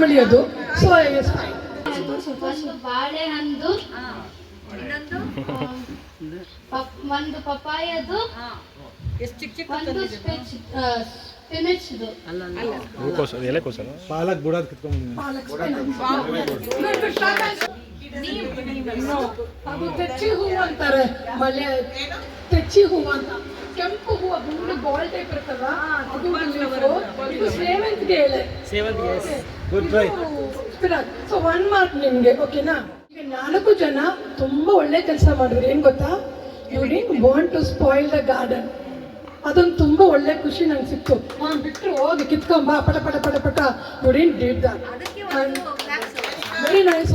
Family ಅದು. So ಒಂದು ಬಾಳೆಹಣ್ಣು, ಒಂದು ಪಪಾಯದು, ಒಂದು ಸ್ಪಿನಚ್ದು, ಪಾಲಕ್ ಬುಡಾದ್ ಅದು ತೆಚ್ಚಿ ಹೂವು ಅಂತಾರೆ. ಮಳೆ ತೆಚ್ಚಿ ಹೂವು ಅಂತ, ಕೆಂಪು ಹೂವು ಗುಂಡು ಬಾಲ್ ಟೈಪ್ ಇರ್ತದ, ಅದು ಇದು ಸೇವಂತಿಗೆ ಎಲೆ. ಸೊ 1 ಮಾರ್ಕ್ ನಿಮ್ಗೆ, ಓಕೆನಾ? ಈಗ 4 ಜನ ತುಂಬಾ ಒಳ್ಳೆ ಕೆಲಸ ಮಾಡಿದ್ರಿ. ಏನ್ ಗೊತ್ತಾ, you didn't want to spoil the garden. ಅದೊಂದು ತುಂಬಾ ಒಳ್ಳೆ ಖುಷಿ ನಂಗೆ ಸಿಕ್ತು. ಬಿಟ್ಟರು ಹೋಗಿ ಕಿತ್ಕೊಂಬ ಪಟ ಪಟ ಪಟ ಪಟ. You didn't did that. Very nice.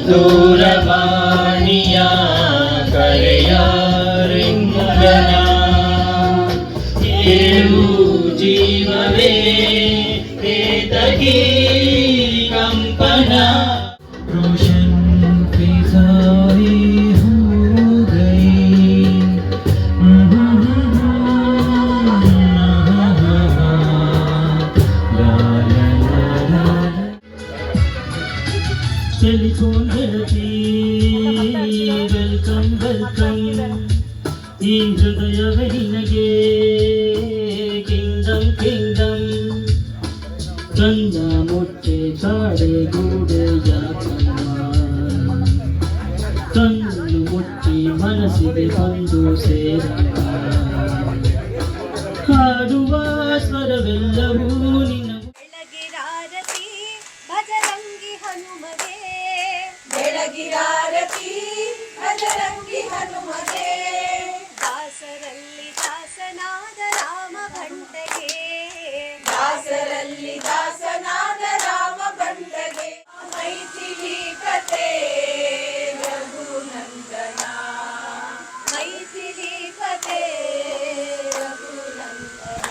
ದೂರವಾಣಿಯ ಕರೆಯ ರಿಂಗನ ಏಳು ಜೀವವೇ ತಗಿ ಕಂಪನ ರೋಷನ್ ಫಿಜಾಯಿ ಹೋ ಗಯಿ ಟೆಲಿಫೋನ್ ಗೆಳತಿ ವೆಲ್ಕಮ್ ವೆಲ್ಕಮ್, ಈ ಹೃದಯವೇ ನಿನಗೆ ಕಿಂಗ್ಡಮ್ ಕಿಂಗ್ಡಮ್, ಚಂದ ಮುಟ್ಟೆ ಕಾಡೆ ಗೂಡೆಯ ಕಣ್ಣು ಮುಟ್ಟಿ ಮನಸ್ಸಿಗೆ ಬಂದು ಸೇರಲ್ಲ, ಹಾಡುವ ಸ್ವರವೆಲ್ಲವೂ ನಿನ್ನ ಬೆಳಗಿರಾರತಿ ಭಜರಂಗಿ ಹನುಮಗೆ, ಬೆಳಗಿರಾರತಿ ಭಜರಂಗಿ ಹನುಮಗೆ, ದಾಸರಲ್ಲಿ ದಾಸನಾದ ರಾಮ ಭಂಟಗೆ, ದಾಸರಲ್ಲಿ ದಾಸನಾದ ರಾಮ ಭಂಟಗೆ, ಮೈಥಿಲಿ ಕತೆ ರಘುನಂದನ, ಮೈಥಿಲಿ ಕತೆ ರಘುನಂದನ,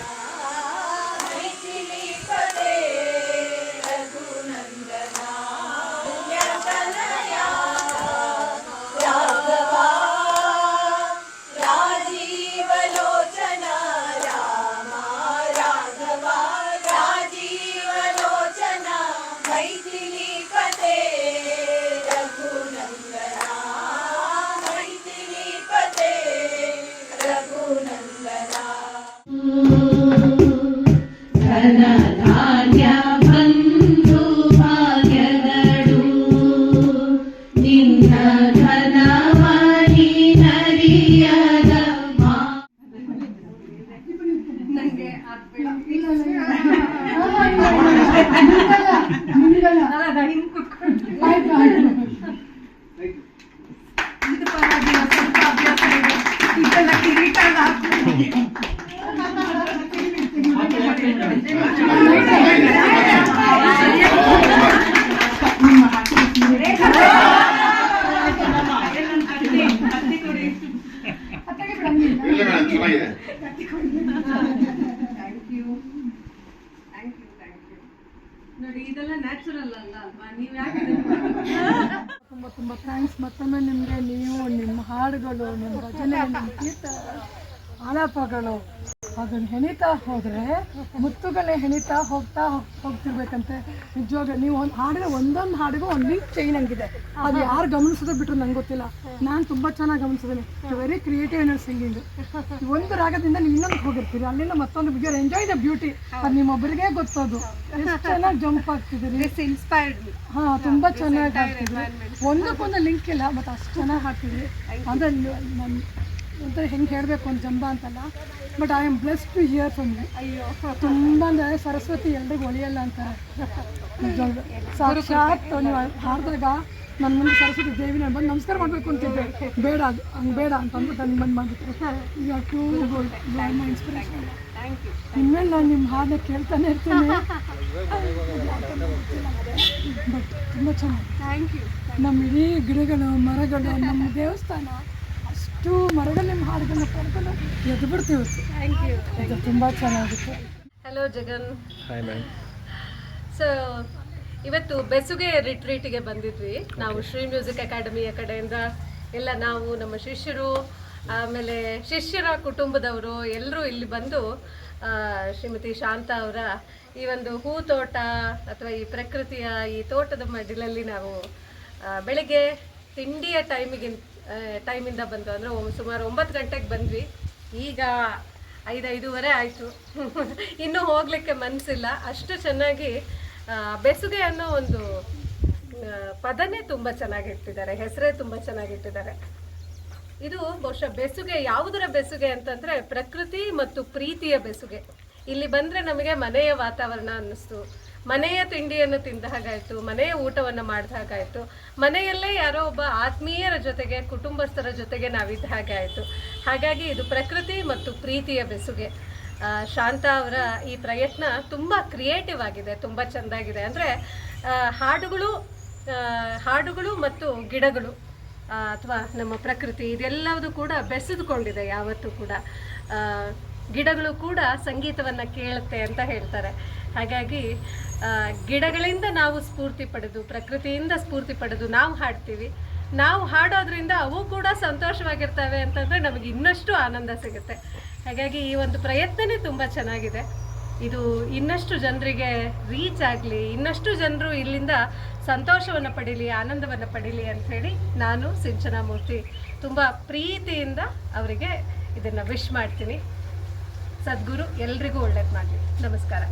ಮೈಥಿಲಿ ಕತೆ ರಘುನಂದನ, ಪುಣ್ಯತನಯ ರಾಘವ ರಾಜೀವಲೋಚನ ರಾಮ, ರಾಘವ ರಾಜೀವಲೋಚನ, ಮೈಥಿಲಿ ಕತೆ ರಘುನಂದನ, ಮೈಥಿಲಿ ಕತೆ ರಘುನಂದನ. ಧನ ಧಾನ್ಯ ಬಂಧು ಭಾಗ್ಯಗಳು, ನಿನ್ನ ಧನವಾಣಿ ನರಿಯದ ನೋಡಿ, ಇದೆಲ್ಲ ನ್ಯಾಚುರಲ್ ಅಲ್ಲ ಅಲ್ವಾ? ನೀವು ಯಾಕೆ ತುಂಬ ತುಂಬ ಥ್ಯಾಂಕ್ಸ್ ಮತ್ತೊಮ್ಮೆ ನಿಮಗೆ. ನೀವು ನಿಮ್ಮ ಹಾಡುಗಳು, ನಿಮ್ಮ ಭಜನೆ, ನಿಮ್ಮ ಕೀರ್ತನೆ, ಆಲಾಪಗಳು ಅದನ್ನು ಹೆಣಿತಾ ಹೋದರೆ ಮುತ್ತುಗಳೇ ಹೆಣಿತಾ ಹೋಗ್ತಿರ್ಬೇಕಂತೆ. ನಿಜವಾಗ ನೀವು ಒಂದು ಹಾಡಿನ ಒಂದೊಂದು ಹಾಡಿಗೂ ಒಂದು ಲಿಂಕ್ ಚೈನ್ ಹಂಗಿದೆ. ಅದು ಯಾರು ಗಮನಿಸೋದು ಬಿಟ್ಟರು ನಂಗೆ ಗೊತ್ತಿಲ್ಲ. ನಾನು ತುಂಬ ಚೆನ್ನಾಗಿ ಗಮನಿಸಿದ್ದೀನಿ. ವೆರಿ ಕ್ರಿಯೇಟಿವ್ ಇನ್ ಸಿಂಗಿಂಗ್. ಒಂದು ರಾಗದಿಂದ ನೀವು ಇನ್ನೊಂದು ಹೋಗಿರ್ತೀರಿ, ಅಲ್ಲಿಂದ ಮತ್ತೊಂದು ಬಿಗ್ಯರ್ ಎಂಜಾಯ್ ದ ಬ್ಯೂಟಿ. ಅದು ನಿಮ್ಮೊಬ್ಬರಿಗೆ ಗೊತ್ತೋದು. ಎಷ್ಟು ಚೆನ್ನಾಗಿ ಜಂಪ್ ಆಗ್ತಿದ್ದೀರಿ. ಇನ್ಸ್ಪೈರ್ಡ್. ಹಾಂ, ತುಂಬ ಚೆನ್ನಾಗಿ ಹಾಡ್ತಿದ್ರಿ. ಒಂದಕ್ಕೊಂದು ಲಿಂಕ್ ಇಲ್ಲ, ಮತ್ತು ಅಷ್ಟು ಚೆನ್ನಾಗಿ ಹಾಡ್ತಿದ್ರಿ. ಅಂದರೆ ನನ್ನ ಒಂಥರ ಹೆಂಗೆ ಹೇಳಬೇಕು ಒಂದು ಜಂಬ ಅಂತಲ್ಲ, but I am blessed to hear from you. ಅಯ್ಯೋ, ತುಂಬ ಅಂದರೆ ಸರಸ್ವತಿ ಎಲ್ರಿಗೂ ಒಲಿಯಲ್ಲ ಅಂತಾರೆ. ನಿಜವಾಗ್ಲೂ ಸಾಕ್ಷಾತ್ ನೀವು ಹಾಡಿದಾಗ ನನ್ನ ಮುಂದೆ ಸರಸ್ವತಿ ದೇವಿ ನಾನು ಬಂದು ನಮಸ್ಕಾರ ಮಾಡಬೇಕು ಅಂತಿದ್ದೆ. ಬೇಡ, ಅದು ಹಂಗೆ ಬೇಡ ಅಂತ ಅಂದ್ಬಿಟ್ಟು ನಾನು ಬಂದು ಮಾಡಿಬಿಟ್ರೆ. ಈಗ ಟೂ ಗೋಲ್ಡ್ ಮೈ ಇನ್ಸ್ಪಿರೇಷನ್. ಇನ್ಮೇಲೆ ನಾನು ನಿಮ್ಮ ಹಾಡನ್ನ ಕೇಳ್ತಾನೆ ಇರ್ತೀನಿ. ಬಟ್ ತುಂಬ ಚೆನ್ನಾಗಿ. Thank you. ನಮ್ಮ ಇಡೀ ಗಿಡಗಳು, ಮರಗಳು, ನಮ್ಮ ದೇವಸ್ಥಾನ, ಅಷ್ಟು ಮರಗಳು ನಿಮ್ಮ ಹಾಡುಗಳನ್ನ ಪಡ್ಕೊಂಡು ಎದ್ದು ಬಿಡ್ತೀವಿ. Thank you. ಇದು ತುಂಬ ಚೆನ್ನಾಗಿತ್ತು. Hello Jagan. Hi ma'am. So ಇವತ್ತು ಬೆಸುಗೆ ರಿಟ್ರೀಟಿಗೆ ಬಂದಿದ್ವಿ ನಾವು. ಶ್ರೀ ಮ್ಯೂಸಿಕ್ ಅಕಾಡೆಮಿಯ ಕಡೆಯಿಂದ ಎಲ್ಲ ನಾವು, ನಮ್ಮ ಶಿಷ್ಯರು ಆಮೇಲೆ ಶಿಷ್ಯರ ಕುಟುಂಬದವರು ಎಲ್ಲರೂ ಇಲ್ಲಿ ಬಂದು ಶ್ರೀಮತಿ ಶಾಂತ ಅವರ ಈ ಒಂದು ಹೂ ತೋಟ ಅಥವಾ ಈ ಪ್ರಕೃತಿಯ ಈ ತೋಟದ ಮಡಿಲಲ್ಲಿ ನಾವು ಬೆಳಿಗ್ಗೆ ತಿಂಡಿಯ ಟೈಮಿಂದ ಬಂದು ಅಂದರೆ ಸುಮಾರು 9 ಗಂಟೆಗೆ ಬಂದ್ವಿ. ಈಗ 5:05 ಆಯಿತು. ಇನ್ನೂ ಹೋಗಲಿಕ್ಕೆ ಮನಸ್ಸಿಲ್ಲ. ಅಷ್ಟು ಚೆನ್ನಾಗಿ ಬೆಸುಗೆ ಅನ್ನೋ ಒಂದು ಪದನೇ ತುಂಬ ಚೆನ್ನಾಗಿಟ್ಟಿದ್ದಾರೆ, ಹೆಸರೇ ತುಂಬ ಚೆನ್ನಾಗಿಟ್ಟಿದ್ದಾರೆ. ಇದು ಬಹುಶಃ ಬೆಸುಗೆ ಯಾವುದರ ಬೆಸುಗೆ ಅಂತಂದರೆ ಪ್ರಕೃತಿ ಮತ್ತು ಪ್ರೀತಿಯ ಬೆಸುಗೆ. ಇಲ್ಲಿ ಬಂದರೆ ನಮಗೆ ಮನೆಯ ವಾತಾವರಣ ಅನ್ನಿಸ್ತು, ಮನೆಯ ತಿಂಡಿಯನ್ನು ತಿಂದ ಹಾಗಾಯಿತು, ಮನೆಯ ಊಟವನ್ನು ಮಾಡಿದ ಹಾಗಾಯಿತು, ಮನೆಯಲ್ಲೇ ಯಾರೋ ಒಬ್ಬ ಆತ್ಮೀಯರ ಜೊತೆಗೆ ಕುಟುಂಬಸ್ಥರ ಜೊತೆಗೆ ನಾವಿದ್ದ ಹಾಗೆ ಆಯಿತು. ಹಾಗಾಗಿ ಇದು ಪ್ರಕೃತಿ ಮತ್ತು ಪ್ರೀತಿಯ ಬೆಸುಗೆ. ಶಾಂತ ಅವರ ಈ ಪ್ರಯತ್ನ ತುಂಬ ಕ್ರಿಯೇಟಿವ್ ಆಗಿದೆ, ತುಂಬ ಚೆಂದಾಗಿದೆ. ಅಂದರೆ ಹಾಡುಗಳು ಮತ್ತು ಗಿಡಗಳು ಅಥವಾ ನಮ್ಮ ಪ್ರಕೃತಿ ಇದೆಲ್ಲವೂ ಕೂಡ ಬೆಸೆದುಕೊಂಡಿದೆ ಯಾವತ್ತೂ ಕೂಡ. ಗಿಡಗಳು ಕೂಡ ಸಂಗೀತವನ್ನು ಕೇಳುತ್ತೆ ಅಂತ ಹೇಳ್ತಾರೆ. ಹಾಗಾಗಿ ಗಿಡಗಳಿಂದ ನಾವು ಸ್ಫೂರ್ತಿ ಪಡೆದು, ಪ್ರಕೃತಿಯಿಂದ ಸ್ಫೂರ್ತಿ ಪಡೆದು ನಾವು ಹಾಡ್ತೀವಿ. ನಾವು ಹಾಡೋದ್ರಿಂದ ಅವು ಕೂಡ ಸಂತೋಷವಾಗಿರ್ತವೆ ಅಂತಂದರೆ ನಮಗೆ ಇನ್ನಷ್ಟು ಆನಂದ ಸಿಗುತ್ತೆ. ಹಾಗಾಗಿ ಈ ಒಂದು ಪ್ರಯತ್ನನೇ ತುಂಬ ಚೆನ್ನಾಗಿದೆ. ಇದು ಇನ್ನಷ್ಟು ಜನರಿಗೆ ರೀಚ್ ಆಗಲಿ, ಇನ್ನಷ್ಟು ಜನರು ಇಲ್ಲಿಂದ ಸಂತೋಷವನ್ನು ಪಡೀಲಿ, ಆನಂದವನ್ನು ಪಡೀಲಿ ಅಂಥೇಳಿ ನಾನು ಸಿಂಚನಾ ಮೂರ್ತಿ ತುಂಬ ಪ್ರೀತಿಯಿಂದ ಅವರಿಗೆ ಇದನ್ನು ವಿಶ್ ಮಾಡ್ತೀನಿ. ಸದ್ಗುರು ಎಲ್ರಿಗೂ ಒಳ್ಳೇದು ಮಾಡಲಿ. ನಮಸ್ಕಾರ.